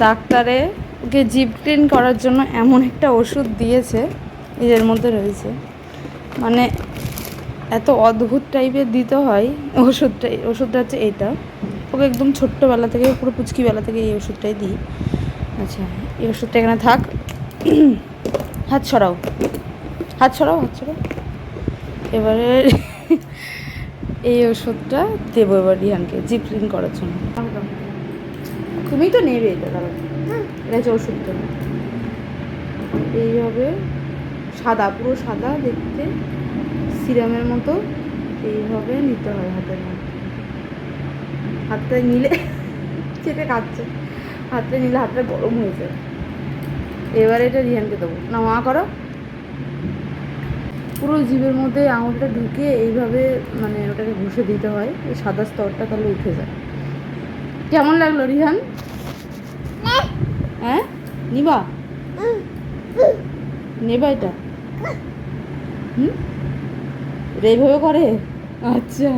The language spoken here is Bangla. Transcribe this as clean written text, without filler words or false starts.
ডাক্তারে ওকে জিভ ক্লিন করার জন্য এমন একটা ওষুধ দিয়েছে, এর মধ্যে রয়েছে, মানে এত অদ্ভুত টাইপের দিতে হয় ওষুধটা হচ্ছে এইটা। ওকে একদম ছোট্টবেলা থেকে, পুরো পুচকিবেলা থেকে এই ওষুধটাই দিই। আচ্ছা, এই ওষুধটা এখানে থাক। হাত ছড়াও, হাত ছড়াও, হাত ছড়াও। এবারে এই ওষুধটা দেবো এবার রিহানকে জিভ ক্লিন করার জন্য। তুমি তো নেবে এটা, দাঁড়াও, এটা হচ্ছে ওষুধটা। এইভাবে সাদা, পুরো সাদা দেখতে, সিরামের মতো এইভাবে নিতে হয় হাতের মধ্যে। হাতটা নিলে চেপে খাচ্ছে, হাতটা নিলে হাতটা গরম হয়ে যায়। এবারে এটা রিহানকে দেবো না, মা করো। পুরো জিভের মধ্যে আঙুলটা ঢুকে এইভাবে মানে ওটাকে ঘষে দিতে হয়, এই সাদা স্তরটা তাহলে উঠে যায়। কেমন লাগলো রিহান? হ্যাঁ, নিবা? নেবা এটা? হুম, এটা এইভাবে করে? আচ্ছা।